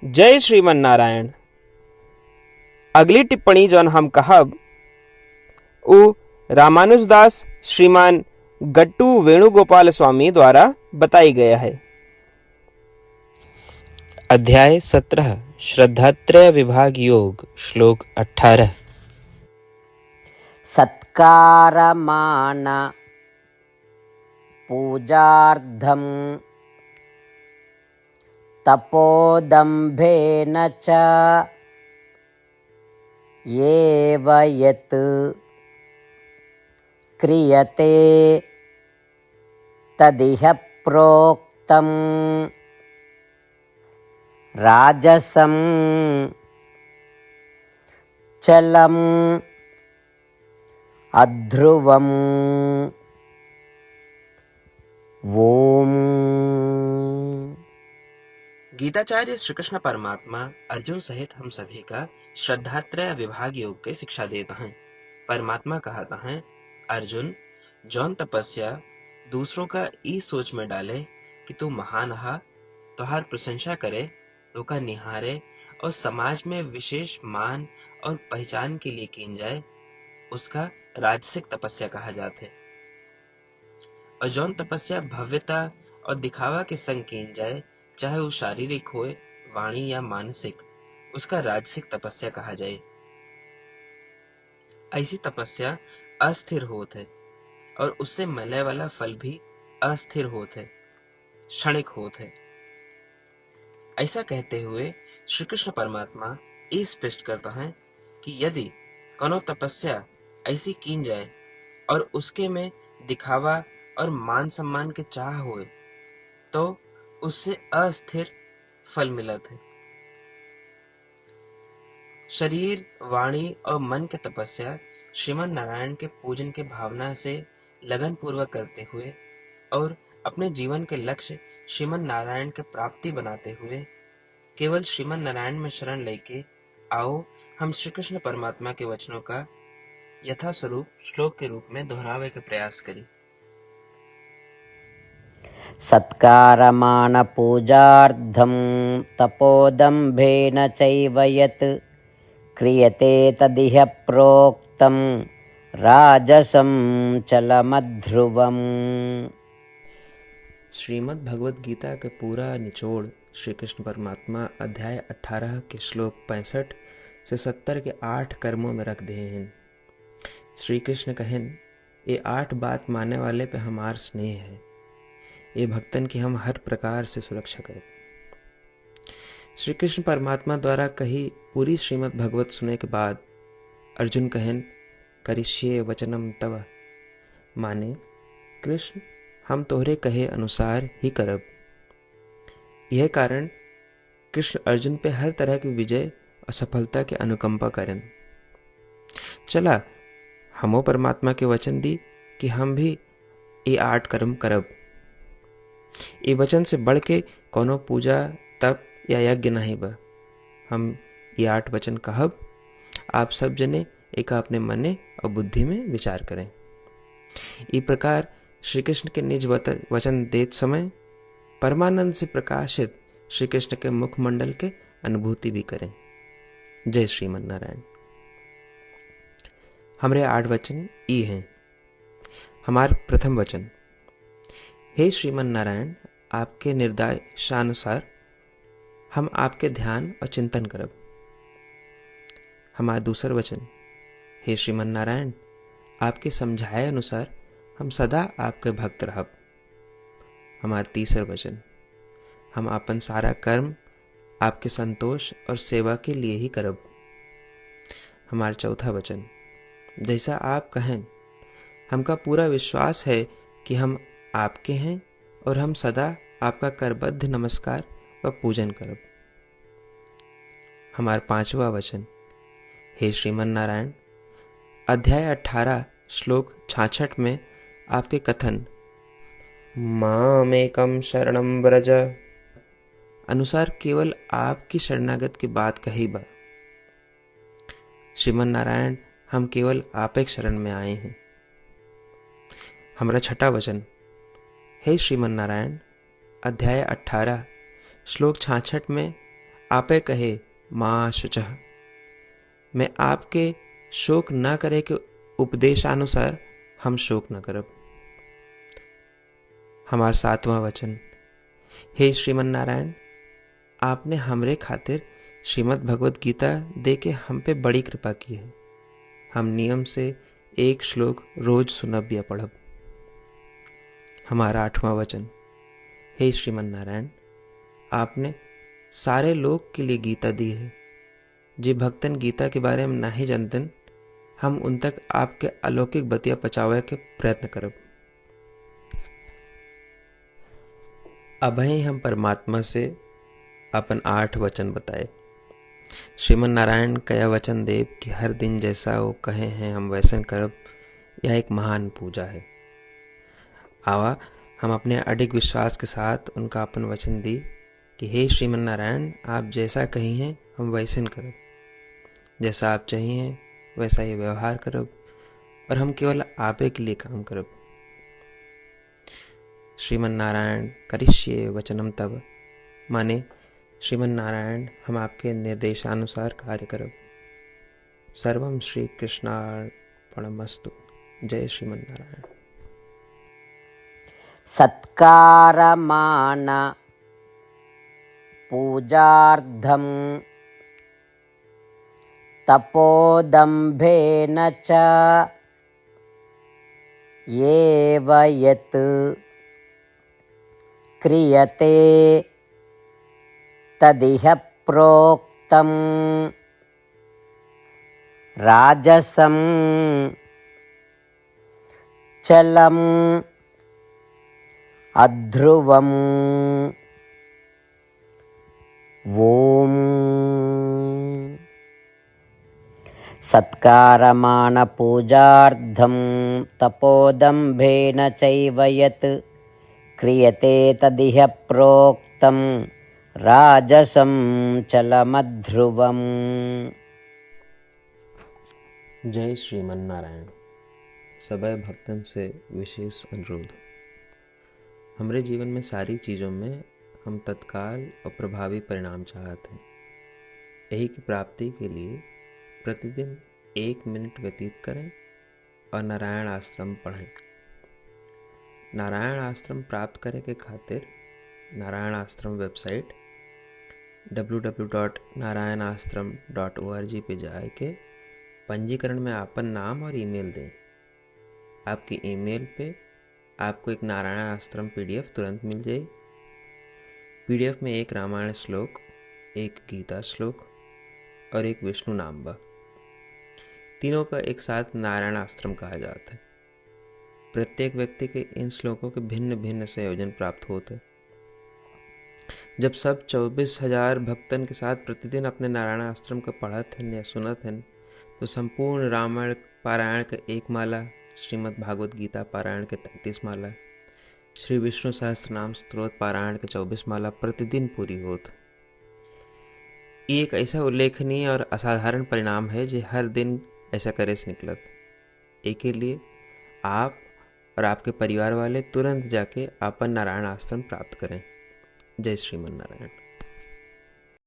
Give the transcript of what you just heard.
जय श्रीमन नारायण। अगली टिप्पणी जौन हम कहब उ रामानुजदास श्रीमान गट्टू वेणुगोपाल स्वामी द्वारा बताई गया है। अध्याय 17 श्रद्धात्रय विभाग योग श्लोक 18। सत्कारमान पूजार्थं तपोदम्भेन च एव यत् क्रियते तदिह प्रोक्तं राजसं चलम् अध्रुवम्। ओम। गीताचार्य श्री कृष्ण परमात्मा अर्जुन सहित हम सभी का श्रद्धात्रय विभाग योग की शिक्षा देता है। परमात्मा कहता है, अर्जुन, जौन तपस्या दूसरों का ई सोच में डाले कि तू महान हा, तुहार प्रशंसा करे, तो का निहारे और समाज में विशेष मान और पहचान के लिए कीन जाए, उसका राजसिक तपस्या कहा जाते। और जौन तपस्या भव्यता और दिखावा के संग कीन जाए, चाहे वो शारीरिक होए, वाणी या मानसिक, उसका राजसिक तपस्या कहा जाए। ऐसी तपस्या अस्थिर होत है और उससे मिलने वाला फल भी अस्थिर होत है, क्षणिक होत है। ऐसा कहते हुए श्री कृष्ण परमात्मा ये स्पष्ट करता है कि यदि कोनो तपस्या ऐसी कीन जाए और उसके में दिखावा और मान सम्मान के चाह होए, तो उससे अस्थिर फल मिलत है। शरीर, वाणी और मन के तपस्या श्रीमन नारायण के पूजन के भावना से लगन पूर्वक करते हुए और अपने जीवन के लक्ष्य श्रीमन नारायण के प्राप्ति बनाते हुए केवल श्रीमन नारायण में शरण लेके आओ हम श्री कृष्ण परमात्मा के वचनों का यथास्वरूप श्लोक के रूप में दोहरावे के प्रयास करें। सत्कारमान पूजार्थं तपोदम्भेन चैव यत् क्रियते तदिह प्रोक्तं राजसं चलमध्रुवम्। श्रीमद् भगवद गीता के पूरा निचोड़ श्री कृष्ण परमात्मा अध्याय 18 के श्लोक 65 से 70 के 8 कर्मों में रख दे हैं। श्री कृष्ण कहें, ये 8 बात मानने वाले पे हमार स्नेह है, ये भक्तन की हम हर प्रकार से सुरक्षा करें। श्री कृष्ण परमात्मा द्वारा कही पूरी श्रीमद् भगवत सुनने के बाद अर्जुन कहें, करिष्ये वचनम तव, माने कृष्ण हम तोहरे कहे अनुसार ही करब। यह कारण कृष्ण अर्जुन पे हर तरह की विजय और सफलता के अनुकंपा करें। चला हमो परमात्मा के वचन दी कि हम भी ये 8 कर्म करब। ये वचन से बढ़ के कोनो पूजा, तप या यज्ञ नहीं बा। हम ये 8 वचन कहब, आप सब जने एक अपने मने और बुद्धि में विचार करें। इस प्रकार श्री कृष्ण के निज वचन देत समय परमानंद से प्रकाशित श्री कृष्ण के मुखमंडल के अनुभूति भी करें। जय श्रीमन नारायण। हमारे 8 वचन ई हैं। हमार प्रथम वचन, हे श्रीमन नारायण, आपके निर्देशानुसार हम आपके ध्यान और चिंतन करब। हमारा दूसर वचन, हे श्रीमन नारायण, आपके समझाए अनुसार हम सदा आपके भक्त रहब। हमारा तीसर वचन, हम अपन सारा कर्म आपके संतोष और सेवा के लिए ही करब। हमारा चौथा वचन, जैसा आप कहें, हमका पूरा विश्वास है कि हम आपके हैं और हम सदा आपका करबद्ध नमस्कार व पूजन करब। हमारा पांचवा वचन, हे श्रीमन नारायण, अध्याय 18 श्लोक 66 में आपके कथन मामेकम शरणम व्रज अनुसार केवल आपकी शरणागत की बात कही बा। श्रीमन नारायण, हम केवल आप एक शरण में आए हैं। हमारा छठा वचन, हे श्रीमन नारायण, अध्याय 18 श्लोक 66 में आपे कहे माँ शुचः, मैं आपके शोक न करे के उपदेशानुसार हम शोक न करब। हमार 7वां वचन, हे श्रीमन नारायण, आपने हमरे खातिर श्रीमद् भगवत गीता दे के हम पे बड़ी कृपा की है। हम नियम से एक श्लोक रोज सुनब या पढ़ब। हमारा 8वां वचन, हे श्रीमन नारायण, आपने सारे लोग के लिए गीता दी है। जे भक्तन गीता के बारे में नहीं जानतन, हम उन तक आपके अलौकिक बतिया पहुंचावे के प्रयत्न करब। अभय हम परमात्मा से अपन 8 वचन बताए। श्रीमन नारायण कया वचन देव कि हर दिन जैसा वो कहे हैं हम वैसन करब, यह एक महान पूजा है। आवा हम अपने अडिग विश्वास के साथ उनका अपन वचन दी कि हे श्रीमन नारायण, आप जैसा कही हैं हम वैसन करब, जैसा आप चाहिए वैसा ही व्यवहार करब, और हम केवल आपे के लिए काम करब। श्रीमन नारायण करिष्ये वचनम तब, माने श्रीमन नारायण हम आपके निर्देशानुसार कार्य करब। सर्वम श्री कृष्णार्पणमस्तु। जय श्रीमन नारायण। सत्कारमान पूजार्थं तपोदम्भेन च एव यत् क्रियते तदिह प्रोक्तं राजसं चलम् अध्रुवम्। ओम सत्कारमान पूजार्थं तपोदम्भेन चैव यत् क्रियते तदिह प्रोक्तं राजसं चलमध्रुवम्। जय श्रीमन नारायण। सबै भक्तन से विशेष अनुरोध, हमरे जीवन में सारी चीज़ों में हम तत्काल और प्रभावी परिणाम चाहते हैं। यही की प्राप्ति के लिए प्रतिदिन 1 मिनट व्यतीत करें और नारायण आश्रम पढ़ें। नारायण आश्रम प्राप्त करे के खातिर नारायण आश्रम वेबसाइट www.narayanashram.org पे जाए के पंजीकरण में आपन नाम और ईमेल दें। आपकी ईमेल पे आपको एक नारायण आश्रम PDF तुरंत मिल जाए। PDF में एक रामायण श्लोक, एक गीता श्लोक और एक विष्णु नाम बा। तीनों का एक साथ नारायण आश्रम कहा जाता है। प्रत्येक व्यक्ति के इन श्लोकों के भिन्न भिन्न संयोजन प्राप्त होते। जब सब 24,000 भक्तन के साथ प्रतिदिन अपने नारायण आश्रम को पढ़त हैं या सुनत हैं, तो संपूर्ण रामायण पारायण के 1 माला, श्रीमद् भागवत गीता पारायण के 33 माला, श्री विष्णु सहस्त्रनाम स्तोत्र पारायण के 24 माला प्रतिदिन पूरी होत। ये एक ऐसा उल्लेखनीय और असाधारण परिणाम है जो हर दिन ऐसा करे से निकलत। एक के लिए आप और आपके परिवार वाले तुरंत जाके अपन नारायण आश्रम प्राप्त करें। जय श्रीमन नारायण।